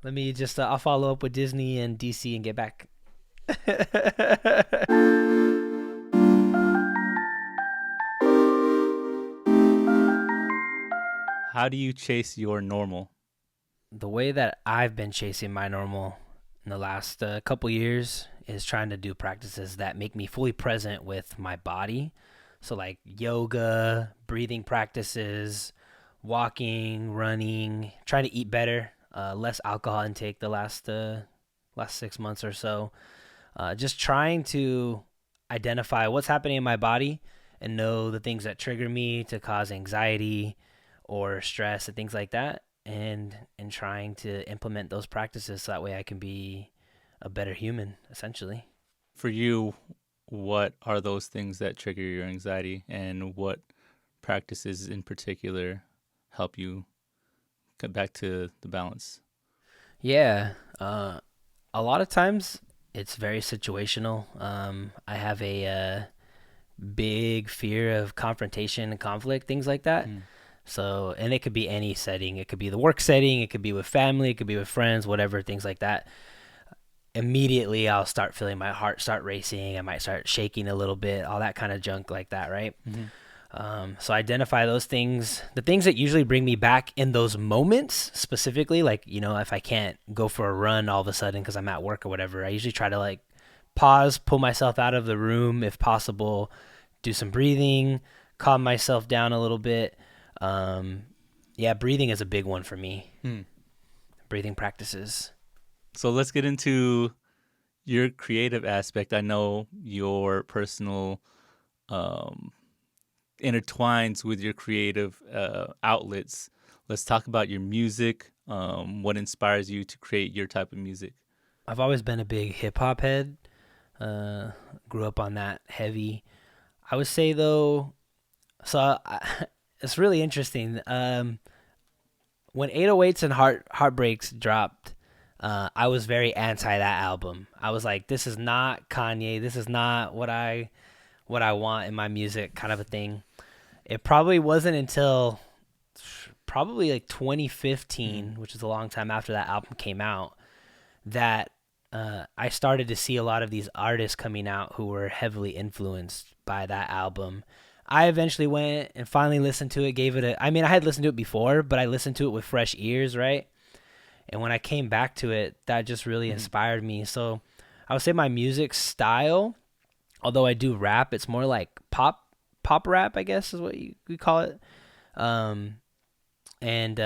Let me just I'll follow up with Disney and DC and get back. How do you chase your normal? The way that I've been chasing my normal in the last couple years is trying to do practices that make me fully present with my body. So like yoga, breathing practices, walking, running, trying to eat better, less alcohol intake the last 6 months or so. Just trying to identify what's happening in my body and know the things that trigger me to cause anxiety or stress and things like that, and trying to implement those practices so that way I can be a better human, essentially. For you, what are those things that trigger your anxiety, and what practices in particular help you get back to the balance? Yeah, a lot of times it's very situational. I have a big fear of confrontation and conflict, things like that. Mm. So, and it could be any setting. It could be the work setting, it could be with family, it could be with friends, whatever, things like that. Immediately, I'll start feeling my heart start racing. I might start shaking a little bit, all that kind of junk like that, right? Hmm. So identify those things, the things that usually bring me back in those moments specifically, like, if I can't go for a run all of a sudden because I'm at work or whatever, I usually try to like pause, pull myself out of the room if possible, do some breathing, calm myself down a little bit. Um, yeah, breathing is a big one for me. Hmm. Breathing practices. So let's get into your creative aspect. I know your personal um, intertwines with your creative outlets. Let's talk about your music. What inspires you to create your type of music? I've always been a big hip hop head. Uh, Grew up on that heavy. I would say though, so it's really interesting. When 808s and Heartbreaks dropped, I was very anti that album. I was like, this is not Kanye. This is not what I want in my music, kind of a thing. It probably wasn't until probably like Mm. 2015, which is a long time after that album came out, that I started to see a lot of these artists coming out who were heavily influenced by that album. I eventually went and finally listened to it, gave it I mean, I had listened to it before, but I listened to it with fresh ears, right? And when I came back to it, that just really Hmm. inspired me. So I would say my music style, although I do rap, it's more like pop rap, I guess is what you call it. Um, and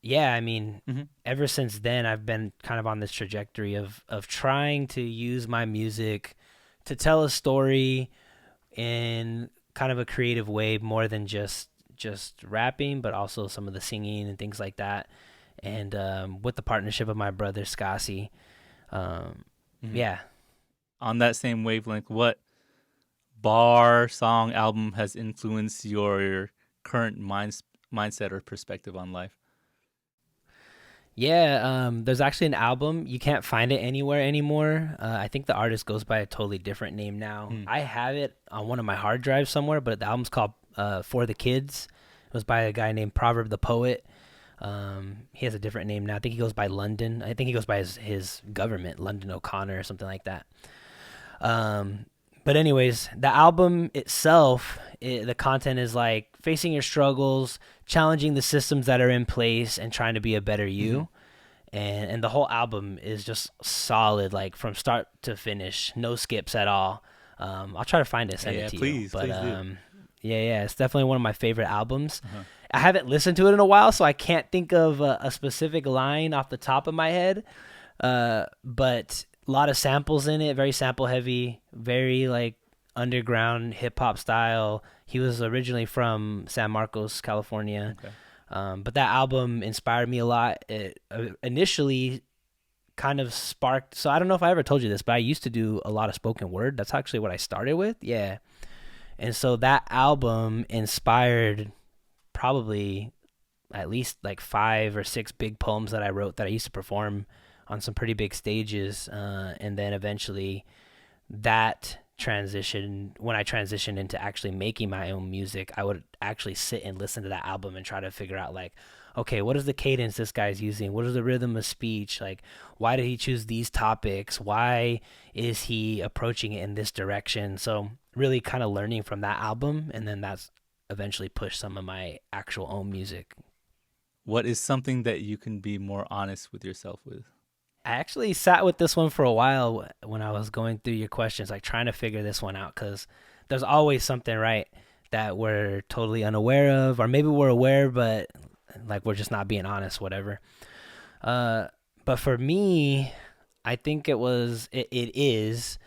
yeah, I mean, Hmm. ever since then, I've been kind of on this trajectory of trying to use my music to tell a story in kind of a creative way, more than just rapping, but also some of the singing and things like that. And with the partnership of my brother Scassi, um, Hmm. yeah, On that same wavelength, what bar, song, album has influenced your current mindset or perspective on life? yeah. There's actually an album, you can't find it anywhere anymore. I think the artist goes by a totally different name now. Mm. I have it on one of my hard drives somewhere, but the album's called "For the Kids." It was by a guy named Proverb the Poet. He has a different name now. I think he goes by London. I think he goes by his government, London O'Connor or something like that. Um, but anyways, the album itself, the content is like facing your struggles, challenging the systems that are in place, and trying to be a better Hmm. you. And the whole album is just solid, like from start to finish, no skips at all. I'll try to find it, send it Yeah, to you. please, But please do. yeah, it's definitely one of my favorite albums. Uh-huh. I haven't listened to it in a while, so I can't think of a specific line off the top of my head. But a lot of samples in it, very sample heavy, very like underground hip hop style. He was originally from San Marcos, California. Okay. But that album inspired me a lot. It initially kind of sparked. So I don't know if I ever told you this, but I used to do a lot of spoken word. That's actually what I started with. Yeah. And so that album inspired probably at least like 5 or 6 big poems that I wrote that I used to perform on some pretty big stages. And then eventually that transition, when I transitioned into actually making my own music, I would actually sit and listen to that album and try to figure out like, okay, what is the cadence this guy's using? What is the rhythm of speech? Like, why did he choose these topics? Why is he approaching it in this direction? So, really kind of learning from that album. And then that's eventually pushed some of my actual own music. What is something that you can be more honest with yourself with? I actually sat with this one for a while when I was going through your questions, like trying to figure this one out because there's always something, right, that we're totally unaware of, or maybe we're aware, but like we're just not being honest, whatever. Uh, but for me, I think it is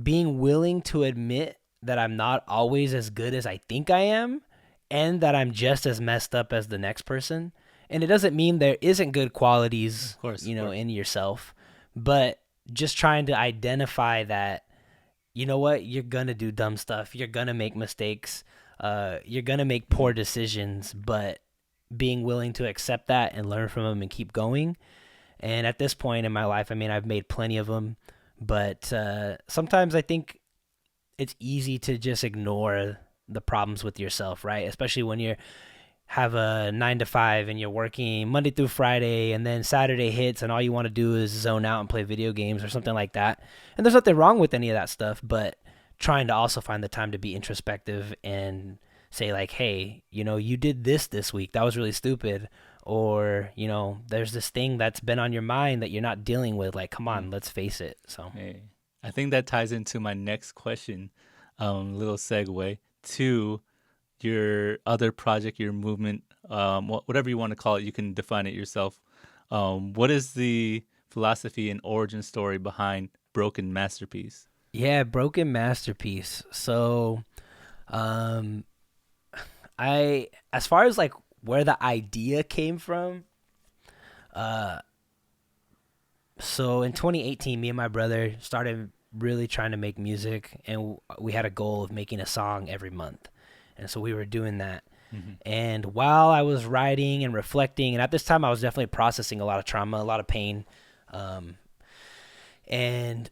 being willing to admit that I'm not always as good as I think I am and that I'm just as messed up as the next person. And it doesn't mean there isn't good qualities, Of course. in yourself, but just trying to identify that, you know what, you're going to do dumb stuff. You're going to make mistakes. You're going to make poor Mm. decisions, but being willing to accept that and learn from them and keep going. And at this point in my life, I mean, I've made plenty of them, but sometimes I think it's easy to just ignore the problems with yourself, right? Especially when you have a 9 to 5 and you're working Monday through Friday and then Saturday hits and all you want to do is zone out and play video games or something like that. And there's nothing wrong with any of that stuff, but trying to also find the time to be introspective and say like, hey, you did this week. That was really stupid. Or, there's this thing that's been on your mind that you're not dealing with. Like, come Mm. on, let's face it. So, Hey, I think that ties into my next question. Little segue to your other project, your movement, whatever you want to call it. You can define it yourself. What is the philosophy and origin story behind Broken Masterpiece? yeah, broken masterpiece. So, um, as far as like where the idea came from, uh, so in 2018, me and my brother started really trying to make music, and we had a goal of making a song every month, and so we were doing that. Mm-hmm. And while I was writing and reflecting, and at this time I was definitely processing a lot of trauma, a lot of pain, um, and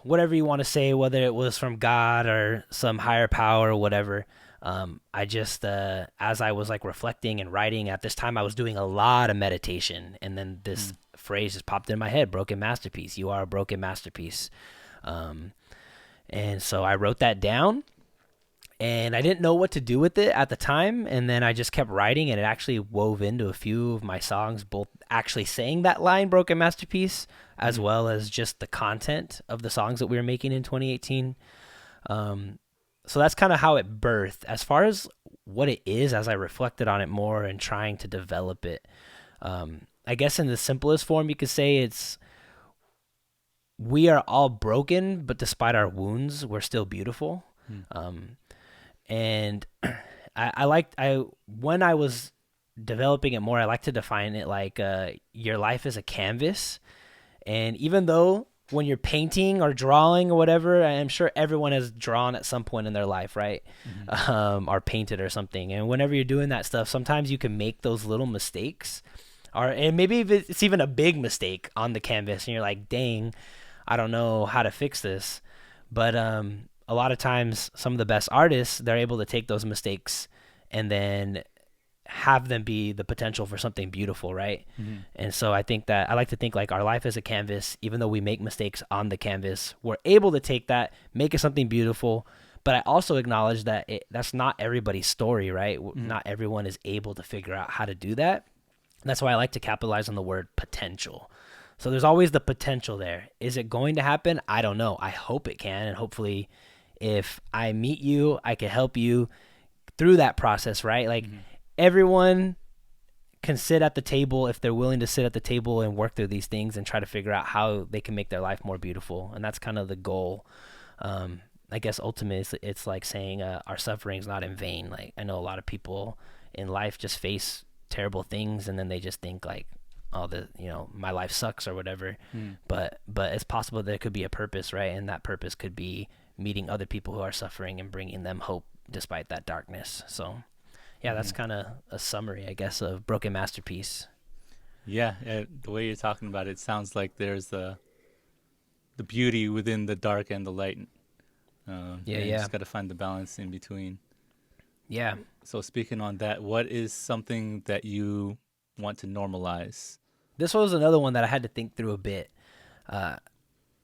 whatever you want to say, whether it was from God or some higher power or whatever. I just, as I was like reflecting and writing at this time, I was doing a lot of meditation. And then this Mm. phrase just popped in my head: broken masterpiece. You are a broken masterpiece. Um, and so I wrote that down and I didn't know what to do with it at the time. And then I just kept writing, and it actually wove into a few of my songs, both actually saying that line, broken masterpiece, as Mm. well as just the content of the songs that we were making in 2018. Um, so that's kind of how it birthed. As far as what it is, as I reflected on it more and trying to develop it, I guess in the simplest form, you could say it's we are all broken, but despite our wounds, we're still beautiful. Mm. Um, and I liked I when I was developing it more, I like to define it like your life is a canvas, and even though when you're painting or drawing or whatever, I'm sure everyone has drawn at some point in their life, right? Mm-hmm. Or painted or something. And whenever you're doing that stuff, sometimes you can make those little mistakes, or and maybe if it's even a big mistake on the canvas, and you're like, dang, I don't know how to fix this. But a lot of times, some of the best artists, they're able to take those mistakes and then have them be the potential for something beautiful, right? Mm-hmm. And so I think that I like to think like our life is a canvas. Even though we make mistakes on the canvas, we're able to take that, make it something beautiful. But I also acknowledge that that's not everybody's story, right? Mm-hmm. Not everyone is able to figure out how to do that. And that's why I like to capitalize on the word potential. So there's always the potential there. Is it going to happen? I don't know. I hope it can. And hopefully, if I meet you, I can help you through that process, right? Like Mm-hmm. everyone can sit at the table if they're willing to sit at the table and work through these things and try to figure out how they can make their life more beautiful. And that's kind of the goal. I guess ultimately it's like saying our suffering is not in vain. Like I know a lot of people in life just face terrible things and then they just think like, oh, my life sucks or whatever. Mm-hmm. But it's possible there could be a purpose, right? And that purpose could be meeting other people who are suffering and bringing them hope despite that darkness. So yeah, Mm-hmm. that's kind of a summary, I guess, of Broken Masterpiece. Yeah, the way you're talking about it sounds like there's the beauty within the dark and the light. Yeah, And you yeah. just got to find the balance in between. Yeah. So speaking on that, what is something that you want to normalize? This was another one that I had to think through a bit. Uh,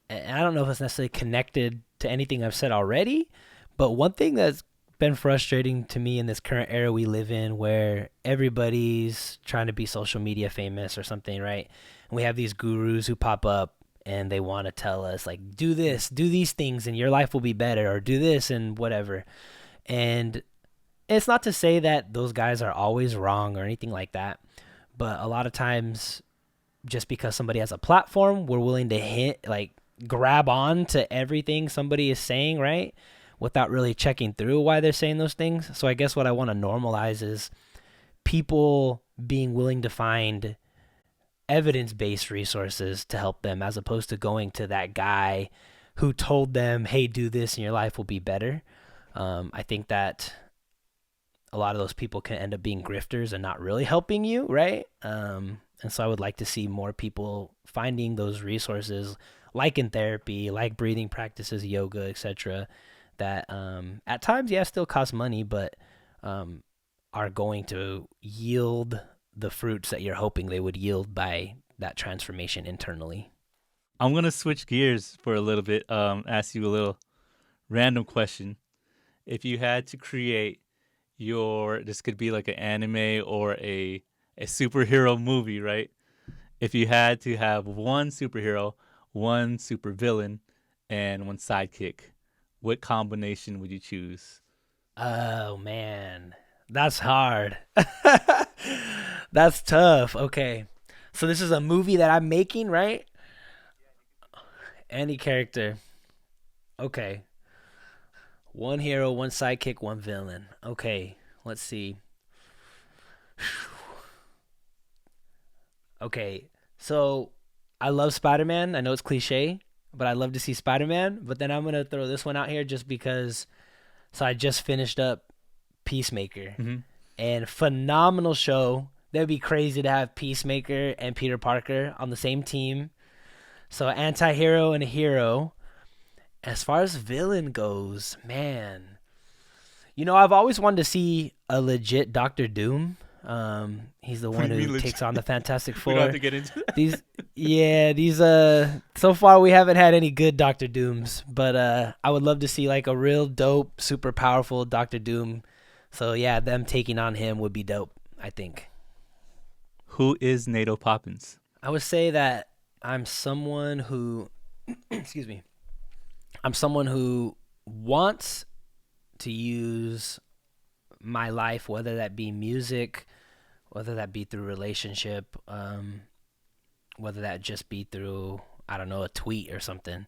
and I don't know if it's necessarily connected to anything I've said already, but one thing that's been frustrating to me in this current era we live in where everybody's trying to be social media famous or something, right? And we have these gurus who pop up and they want to tell us like do this, do these things and your life will be better or do this and whatever. And it's not to say that those guys are always wrong or anything like that, but a lot of times just because somebody has a platform, we're willing to grab on to everything somebody is saying, right? Without really checking through why they're saying those things. So I guess what I want to normalize is people being willing to find evidence-based resources to help them as opposed to going to that guy who told them, "Hey, do this and your life will be better." I think that a lot of those people can end up being grifters and not really helping you, right? And so I would like to see more people finding those resources, like in therapy, like breathing practices, yoga, etc. That at times, yeah, still cost money, but um, are going to yield the fruits that you're hoping they would yield by that transformation internally. I'm gonna switch gears for a little bit. Ask you a little random question. If you had to create this could be like an anime or a superhero movie, right? If you had to have one superhero, one supervillain, and one sidekick, what combination would you choose? Oh man, that's hard. That's tough. Okay. So this is a movie that I'm making, right? Any character. Okay. One hero, one sidekick, one villain. Okay. Let's see. Okay. So I love Spider-Man. I know it's cliche, but I love to see Spider-Man, but then I'm going to throw this one out here just because I just finished up Peacemaker. Mm-hmm. And phenomenal show. That'd be crazy to have Peacemaker and Peter Parker on the same team. So anti-hero and a hero. As far as villain goes, man, I've always wanted to see a legit Doctor Doom. He's the What do one you who mean legit? takes on the Fantastic We don't have Four. to get into that. These, yeah, these. So far we haven't had any good Doctor Dooms, but I would love to see like a real dope, super powerful Doctor Doom. So yeah, them taking on him would be dope, I think. Who is Nato Poppins? I would say that I'm someone who, excuse me, I'm someone who wants to use my life, whether that be music, whether that be through relationship, whether that just be through, I don't know, a tweet or something,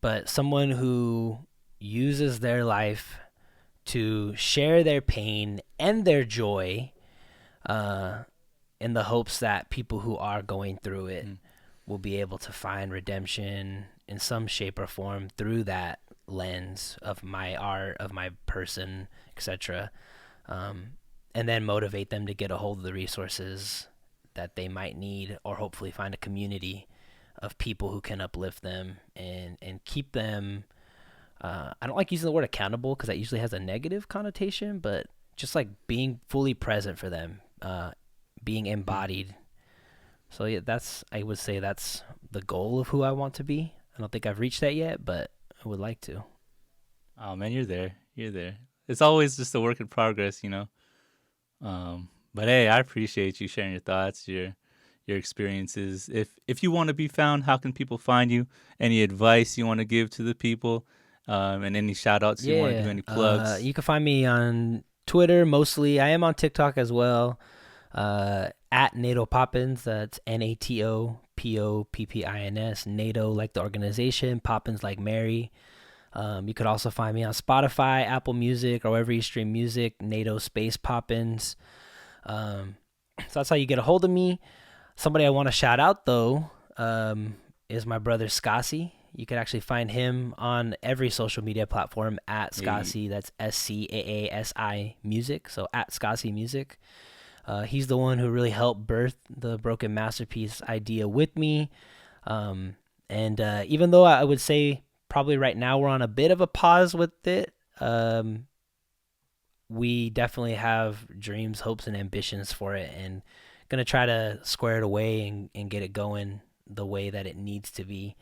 but someone who uses their life to share their pain and their joy uh, in the hopes that people who are going through it Mm. will be able to find redemption in some shape or form through that lens of my art, of my person, etc. Um, and then motivate them to get a hold of the resources that they might need, or hopefully find a community of people who can uplift them and keep them. I don't like using the word accountable because that usually has a negative connotation, but just like being fully present for them, being Mm. embodied. So yeah, I would say that's the goal of who I want to be. I don't think I've reached that yet, but I would like to. Oh man, you're there. You're there. It's always just a work in progress. But hey, I appreciate you sharing your thoughts, your experiences. If you want to be found, how can people find you? Any advice you want to give to the people, and any shout outs you want to do? Yeah, Any plugs? you can find me on Twitter mostly. I am on TikTok as well. At Nato Poppins. That's NATOPOPPINS. NATO like the organization, Poppins like Mary. You could also find me on Spotify, Apple Music, or wherever you stream music. NATO space Poppins. So that's how you get a hold of me. Somebody I want to shout out though is my brother Scassi. You can actually find him on every social media platform at Hey, Scassi. That's SCAASI Music. So at Scassi Music. He's the one who really helped birth the Broken Masterpiece idea with me. And even though I would say probably right now we're on a bit of a pause with it, we definitely have dreams, hopes, and ambitions for it, and gonna try to square it away and get it going the way that it needs to be.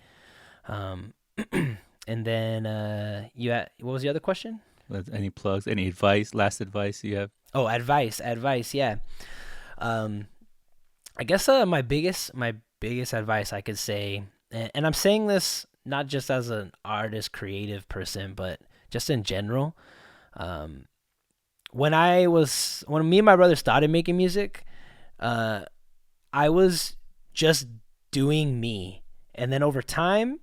Um, and then what was the other question? Any plugs? Any advice? Last advice you have? Oh, advice. Yeah. Um, I guess my biggest advice I could say, and I'm saying this not just as an artist, creative person, but just in general. Um, when me and my brother started making music, uh, I was just doing me, and then over time,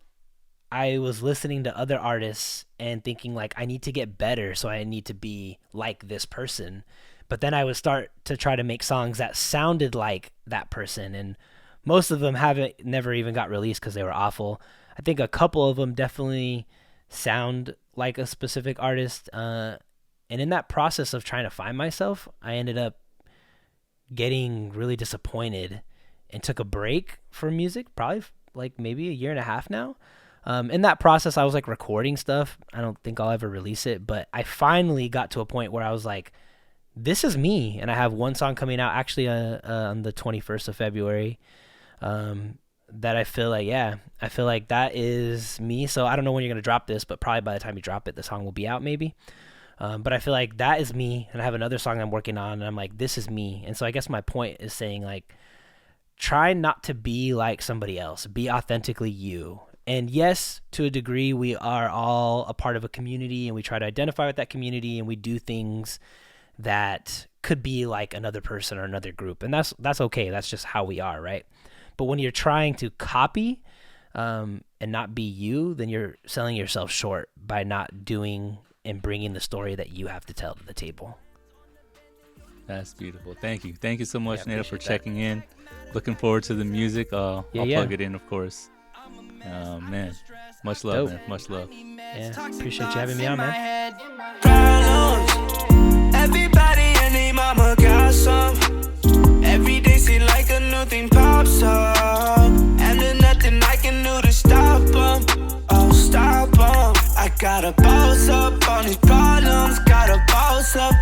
I was listening to other artists and thinking like I need to get better, so I need to be like this person. But then I would start to try to make songs that sounded like that person, and most of them haven't never even got released because they were awful. I think a couple of them definitely sound like a specific artist. And in that process of trying to find myself, I ended up getting really disappointed and took a break from music, probably like maybe a year and a half now. In that process, I was like recording stuff. I don't think I'll ever release it, but I finally got to a point where I was like, this is me. And I have one song coming out actually on the 21st of February that I feel like, yeah, I feel like that is me. So I don't know when you're going to drop this, but probably by the time you drop it, the song will be out maybe. But I feel like that is me. And I have another song I'm working on, and I'm like, this is me. And so I guess my point is saying, like, try not to be like somebody else. Be authentically you. And yes, to a degree, we are all a part of a community, and we try to identify with that community, and we do things that could be like another person or another group. And that's okay. That's just how we are, right? But when you're trying to copy and not be you, then you're selling yourself short by not doing and bringing the story that you have to tell to the table. That's beautiful. Thank you. Thank you so much, Yeah, Nato, for appreciate that. checking in. Looking forward to the music. I'll plug it in, of course. Man, much love, Dope. man. Much love. Yeah, appreciate you having me on, man. Problems. Everybody and their mama got some. Every day seem like a new thing pops up, and there's nothing I can do to stop them. Oh, stop them. I gotta boss up on these problems. Gotta boss up.